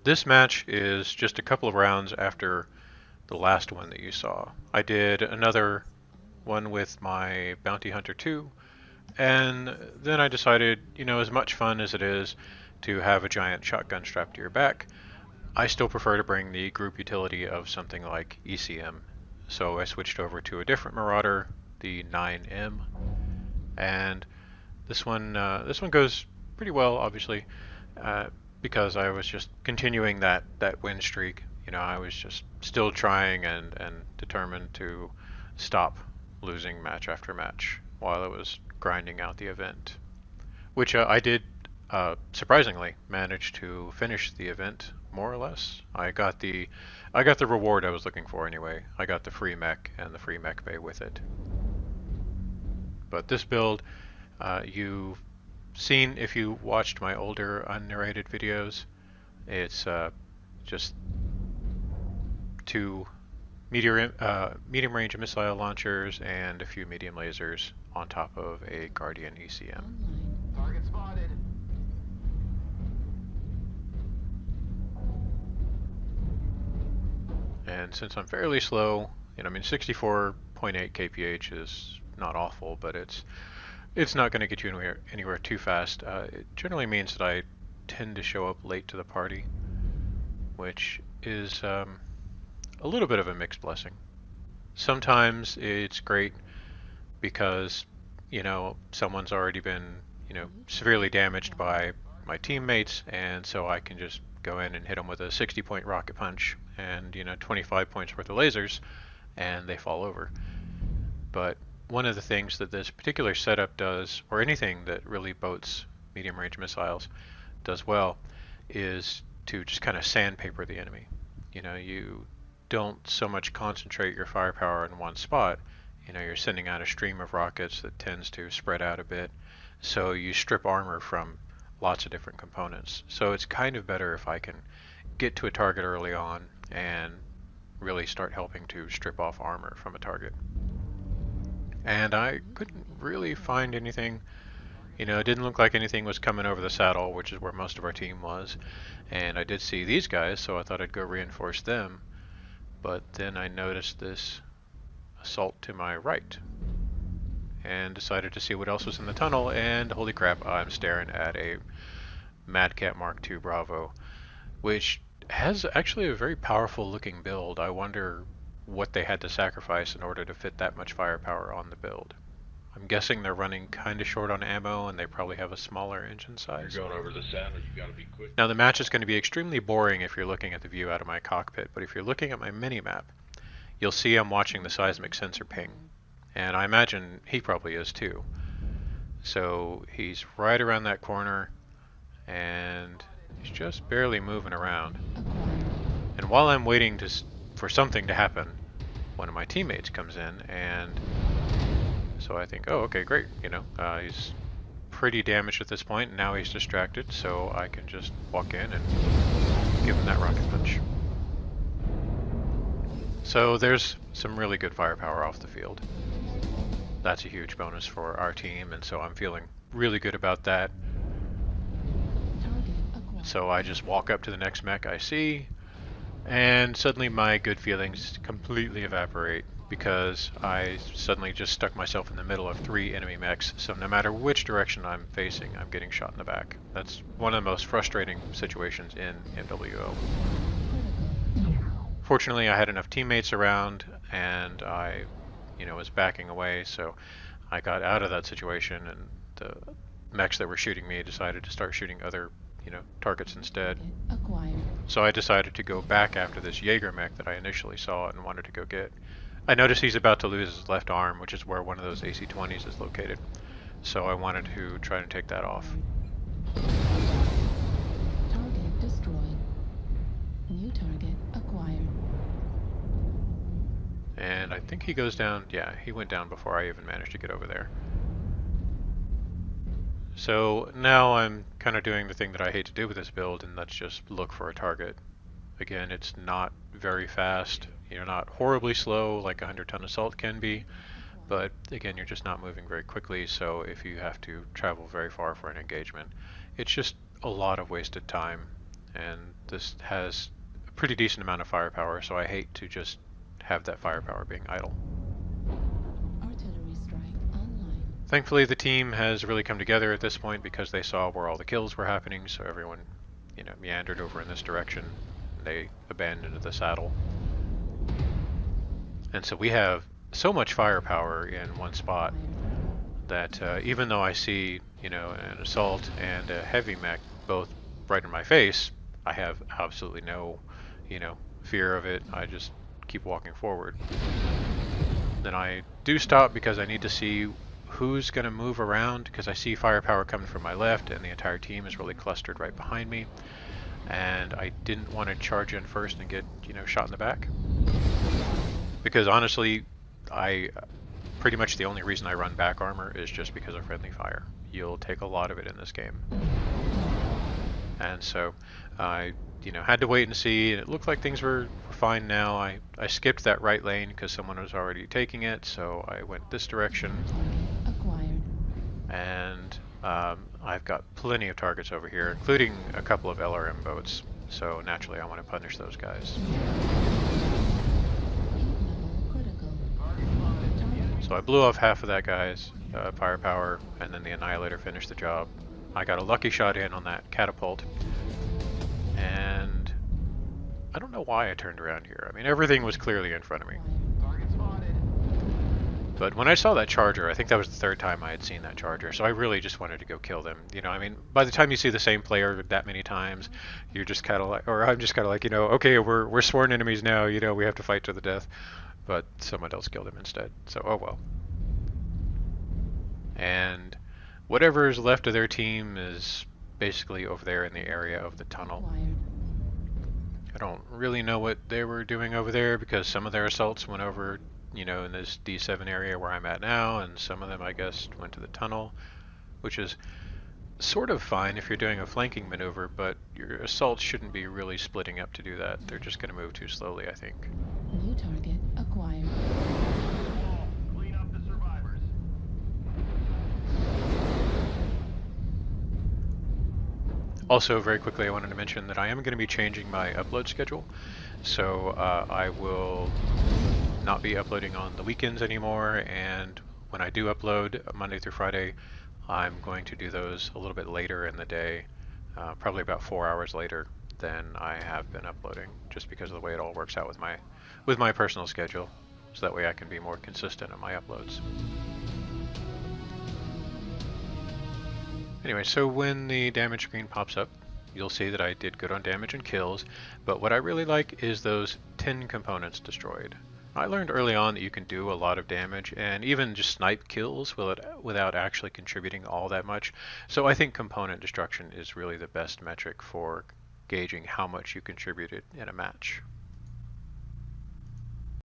This match is just a couple of rounds after the last one that you saw. I did another one with my Bounty Hunter 2, and then I decided, as much fun as it is to have a giant shotgun strapped to your back, I still prefer to bring the group utility of something like ECM. So I switched over to a different Marauder, the 9M, and this one goes pretty well, obviously, because I was just continuing that win streak. I was just still trying and determined to stop losing match after match while I was grinding out the event, which I did surprisingly manage to finish the event more or less. I got the reward I was looking for anyway. I got the free mech and the free mech bay with it. But this build, you've seen if you watched my older unnarrated videos. It's just two medium range missile launchers and a few medium lasers on top of a Guardian ECM. Target spotted. And since I'm fairly slow, 64.8 kph is not awful, but it's not going to get you anywhere too fast. It generally means that I tend to show up late to the party, which is a little bit of a mixed blessing. Sometimes it's great because, someone's already been, severely damaged by my teammates, and so I can just go in and hit them with a 60-point rocket punch and, 25 points worth of lasers, and they fall over. But one of the things that this particular setup does, or anything that really boats medium-range missiles does well, is to just kind of sandpaper the enemy. You don't so much concentrate your firepower in one spot. You're sending out a stream of rockets that tends to spread out a bit, so you strip armor from lots of different components. So it's kind of better if I can get to a target early on and really start helping to strip off armor from a target. And I couldn't really find anything. It didn't look like anything was coming over the saddle, which is where most of our team was. And I did see these guys, so I thought I'd go reinforce them. But then I noticed this assault to my right and decided to see what else was in the tunnel, and holy crap, I'm staring at a Madcat Mark II Bravo, which has actually a very powerful looking build. I wonder what they had to sacrifice in order to fit that much firepower on the build. I'm guessing they're running kind of short on ammo, and they probably have a smaller engine size. You're going over the saddle, you gotta be quick. Now the match is going to be extremely boring if you're looking at the view out of my cockpit, but if you're looking at my mini-map, you'll see I'm watching the seismic sensor ping, and I imagine he probably is too. So he's right around that corner, and he's just barely moving around. And while I'm waiting for something to happen, one of my teammates comes in, and so I think, oh, okay, great. He's pretty damaged at this point, and now he's distracted, so I can just walk in and give him that rocket punch. So there's some really good firepower off the field. That's a huge bonus for our team, and so I'm feeling really good about that. So I just walk up to the next mech I see, and suddenly my good feelings completely evaporate because I suddenly just stuck myself in the middle of 3 enemy mechs, so no matter which direction I'm facing, I'm getting shot in the back. That's one of the most frustrating situations in MWO. Fortunately, I had enough teammates around, and I, was backing away, so I got out of that situation, and the mechs that were shooting me decided to start shooting other, targets instead. So I decided to go back after this Jaeger mech that I initially saw and wanted to go get. I noticed he's about to lose his left arm, which is where one of those AC-20s is located. So I wanted to try to take that off. Target destroyed. New target acquired. And I think he goes down, yeah, he went down before I even managed to get over there. So now I'm kind of doing the thing that I hate to do with this build, and that's just look for a target. Again, it's not very fast. You're not horribly slow like a 100-ton assault can be, but again, you're just not moving very quickly, so if you have to travel very far for an engagement, it's just a lot of wasted time, and this has a pretty decent amount of firepower, so I hate to just have that firepower being idle. Artillery strike online. Thankfully, the team has really come together at this point because they saw where all the kills were happening, so everyone, meandered over in this direction. They abandoned the saddle. And so we have so much firepower in one spot that even though I see, an assault and a heavy mech both right in my face, I have absolutely no, fear of it. I just keep walking forward. Then I do stop because I need to see who's going to move around, because I see firepower coming from my left and the entire team is really clustered right behind me. And I didn't want to charge in first and get, shot in the back. Because honestly, pretty much the only reason I run back armor is just because of friendly fire. You'll take a lot of it in this game. And so I, had to wait and see, and it looked like things were fine now. I skipped that right lane because someone was already taking it, so I went this direction. Acquired. And I've got plenty of targets over here, including a couple of LRM boats. So naturally I want to punish those guys. So I blew off half of that guy's firepower, and then the Annihilator finished the job. I got a lucky shot in on that catapult, and I don't know why I turned around here. I mean, everything was clearly in front of me. But when I saw that charger, I think that was the third time I had seen that charger, so I really just wanted to go kill them. By the time you see the same player that many times, you're just kind of like, or I'm just kind of like, okay, we're sworn enemies now, we have to fight to the death. But someone else killed him instead, so oh well. And whatever is left of their team is basically over there in the area of the tunnel. Acquired. I don't really know what they were doing over there, because some of their assaults went over, in this D7 area where I'm at now, and some of them, I guess, went to the tunnel, which is sort of fine if you're doing a flanking maneuver, but your assaults shouldn't be really splitting up to do that. They're just going to move too slowly, I think. New target acquired. Clean up the survivors. Also, very quickly, I wanted to mention that I am going to be changing my upload schedule. So I will not be uploading on the weekends anymore, and when I do upload Monday through Friday, I'm going to do those a little bit later in the day, probably about 4 hours later than I have been uploading, just because of the way it all works out with my personal schedule, so that way I can be more consistent in my uploads. Anyway, so when the damage screen pops up, you'll see that I did good on damage and kills, but what I really like is those 10 components destroyed. I learned early on that you can do a lot of damage and even just snipe kills without actually contributing all that much. So I think component destruction is really the best metric for gauging how much you contributed in a match.